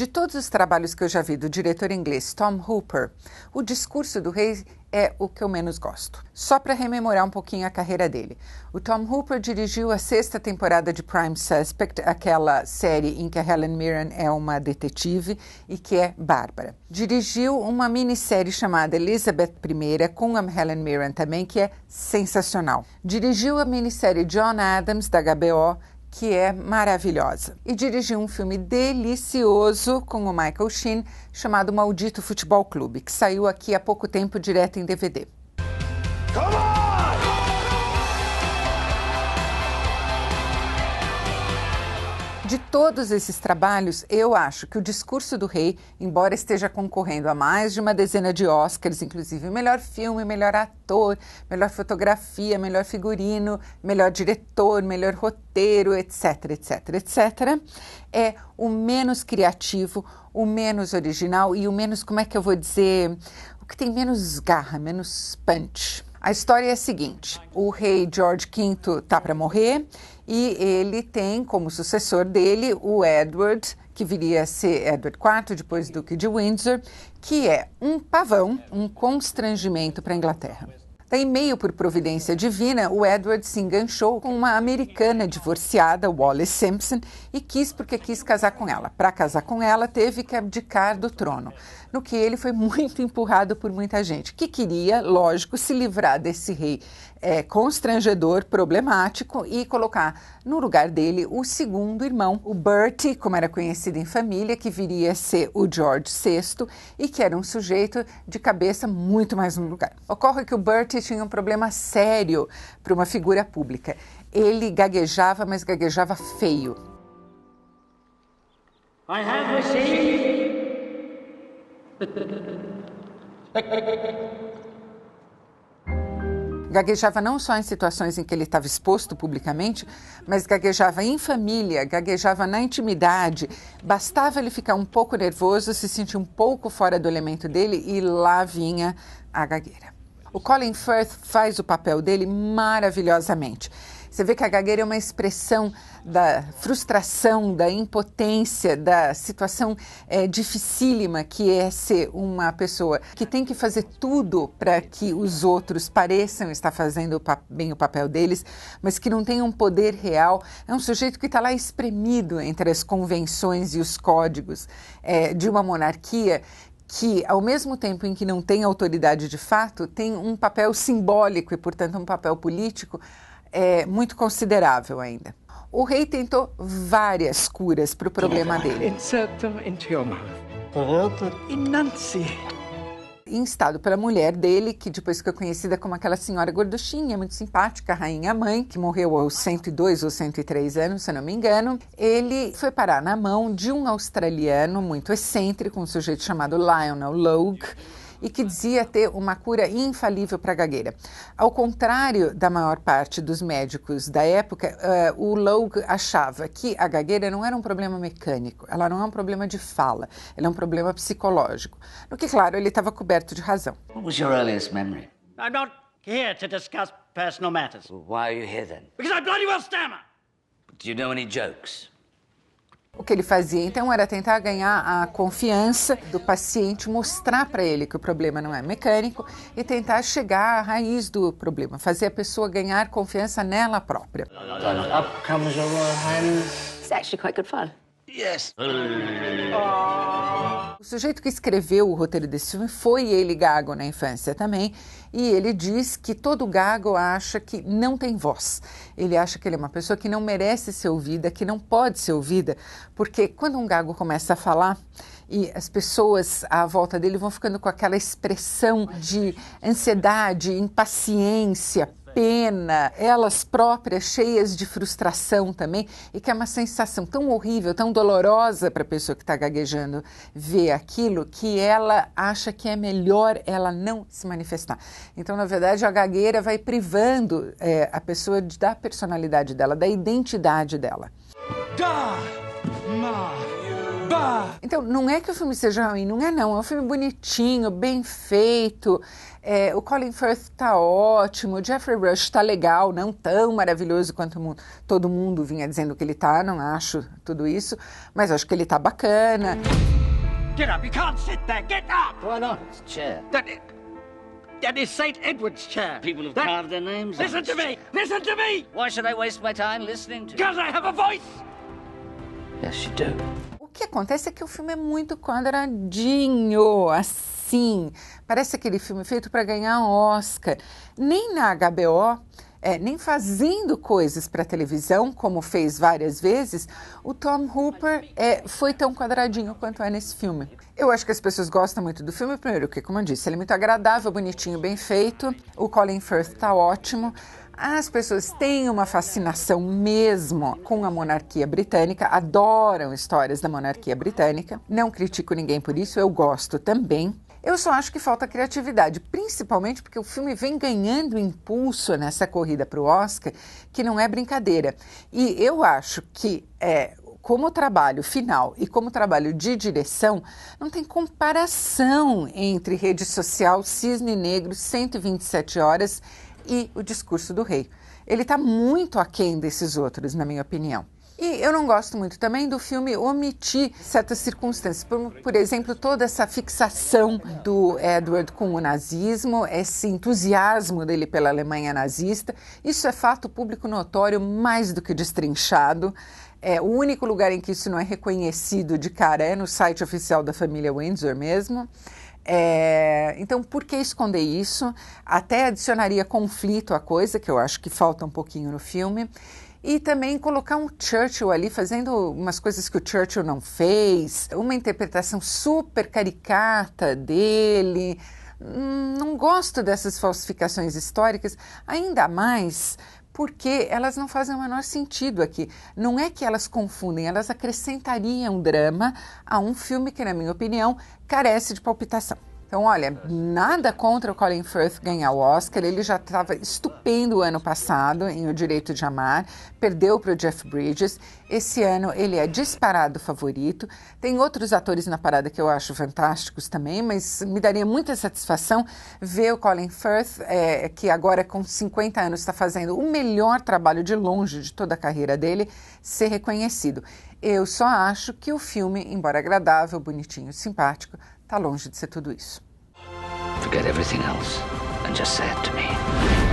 De todos os trabalhos que eu já vi do diretor inglês Tom Hooper, O Discurso do Rei é o que eu menos gosto. Só para rememorar um pouquinho a carreira dele. O Tom Hooper dirigiu a 6ª temporada de Prime Suspect, aquela série em que a Helen Mirren é uma detetive e que é bárbara. Dirigiu uma minissérie chamada Elizabeth I, com a Helen Mirren também, que é sensacional. Dirigiu a minissérie John Adams, da HBO, que é maravilhosa. E dirigiu um filme delicioso com o Michael Sheen, chamado Maldito Futebol Clube, que saiu aqui há pouco tempo direto em DVD. Come on! De todos esses trabalhos, eu acho que O Discurso do Rei, embora esteja concorrendo a mais de uma dezena de Oscars, inclusive melhor filme, melhor ator, melhor fotografia, melhor figurino, melhor diretor, melhor roteiro, etc, etc, etc, é o menos criativo, o menos original e o menos, como é que eu vou dizer, o que tem menos garra, menos punch. A história é a seguinte: o rei George V está para morrer e ele tem como sucessor dele o Edward, que viria a ser Edward IV, depois Duque de Windsor, que é um pavão, um constrangimento para a Inglaterra. Daí, meio por providência divina, o Edward se enganchou com uma americana divorciada, Wallis Simpson, e quis casar com ela. Para casar com ela, teve que abdicar do trono, no que ele foi muito empurrado por muita gente, que queria, lógico, se livrar desse rei constrangedor, problemático, e colocar no lugar dele o segundo irmão, o Bertie, como era conhecido em família, que viria a ser o George VI e que era um sujeito de cabeça muito mais no lugar. Ocorre que o Bertie tinha um problema sério para uma figura pública. Ele gaguejava, mas gaguejava feio. I have received... Gaguejava não só em situações em que ele estava exposto publicamente, mas gaguejava em família, gaguejava na intimidade. Bastava ele ficar um pouco nervoso, se sentir um pouco fora do elemento dele e lá vinha a gagueira. O Colin Firth faz o papel dele maravilhosamente. Você vê que a gagueira é uma expressão da frustração, da impotência, da situação dificílima que é ser uma pessoa que tem que fazer tudo para que os outros pareçam estar fazendo bem o papel deles, mas que não tem um poder real. É um sujeito que está lá espremido entre as convenções e os códigos de uma monarquia que, ao mesmo tempo em que não tem autoridade de fato, tem um papel simbólico e, portanto, um papel político muito considerável ainda. O rei tentou várias curas para o problema dele. Insert them into your mouth. Enunciate. Instado pela mulher dele, que depois ficou conhecida como aquela senhora gorduchinha, muito simpática, rainha-mãe, que morreu aos 102 ou 103 anos, se não me engano. Ele foi parar na mão de um australiano muito excêntrico, um sujeito chamado Lionel Logue, e que dizia ter uma cura infalível para a gagueira. Ao contrário da maior parte dos médicos da época, o Logue achava que a gagueira não era um problema mecânico, ela não é um problema de fala, ela é um problema psicológico. No que, claro, ele estava coberto de razão. What was your earliest memory? I'm not here to discuss personal matters. Well, why are you here then? Because I bloody well stammer! Do you know any jokes? O que ele fazia, então, era tentar ganhar a confiança do paciente, mostrar para ele que o problema não é mecânico e tentar chegar à raiz do problema, fazer a pessoa ganhar confiança nela própria. Up comes your Royal Highness. It's actually quite good fun. Yes. O sujeito que escreveu o roteiro desse filme foi ele gago na infância também, e ele diz que todo gago acha que não tem voz. Ele acha que ele é uma pessoa que não merece ser ouvida, que não pode ser ouvida, porque quando um gago começa a falar, e as pessoas à volta dele vão ficando com aquela expressão de ansiedade, impaciência, pena, elas próprias cheias de frustração também, e que é uma sensação tão horrível, tão dolorosa para a pessoa que está gaguejando ver aquilo, que ela acha que é melhor ela não se manifestar. Então, na verdade, a gagueira vai privando a pessoa da personalidade dela, da identidade dela. Então, não é que o filme seja ruim, não é não. É um filme bonitinho, bem feito. O Colin Firth tá ótimo, o Geoffrey Rush tá legal, não tão maravilhoso quanto todo mundo vinha dizendo que ele tá, não acho tudo isso, mas acho que ele tá bacana. Get up, you can't sit there, get up! Why not? It's a chair. That is St. Edward's chair. People have carved their names on Listen it. to me, listen to me! Why should I waste my time listening to you? Because I have a voice! Yes, you do. O que acontece é que o filme é muito quadradinho, assim, parece aquele filme feito para ganhar Oscar. Nem na HBO, nem fazendo coisas para televisão, como fez várias vezes, o Tom Hooper foi tão quadradinho quanto é nesse filme. Eu acho que as pessoas gostam muito do filme, primeiro, porque, como eu disse, ele é muito agradável, bonitinho, bem feito, o Colin Firth está ótimo. As pessoas têm uma fascinação mesmo com a monarquia britânica, adoram histórias da monarquia britânica. Não critico ninguém por isso, eu gosto também. Eu só acho que falta criatividade, principalmente porque o filme vem ganhando impulso nessa corrida para o Oscar, que não é brincadeira. E eu acho que como trabalho final e como trabalho de direção, não tem comparação entre Rede Social, Cisne Negro, 127 Horas e O Discurso do Rei. Ele está muito aquém desses outros, na minha opinião. E eu não gosto muito também do filme omitir certas circunstâncias. Por exemplo, toda essa fixação do Edward com o nazismo, esse entusiasmo dele pela Alemanha nazista. Isso é fato público notório, mais do que destrinchado. O único lugar em que isso não é reconhecido de cara é no site oficial da família Windsor mesmo. Então, por que esconder isso? Até adicionaria conflito à coisa, que eu acho que falta um pouquinho no filme. E também colocar um Churchill ali fazendo umas coisas que o Churchill não fez, uma interpretação super caricata dele. Não gosto dessas falsificações históricas, ainda mais porque elas não fazem o menor sentido aqui. Não é que elas confundem, elas acrescentariam drama a um filme que, na minha opinião, carece de palpitação. Então, olha, nada contra o Colin Firth ganhar o Oscar, ele já estava estupendo o ano passado em O Direito de Amar, perdeu para o Jeff Bridges, esse ano ele é disparado favorito, tem outros atores na parada que eu acho fantásticos também, mas me daria muita satisfação ver o Colin Firth, que agora com 50 anos está fazendo o melhor trabalho de longe de toda a carreira dele, ser reconhecido. Eu só acho que o filme, embora agradável, bonitinho, simpático, está longe de ser tudo isso. Forget everything else and just say it to me.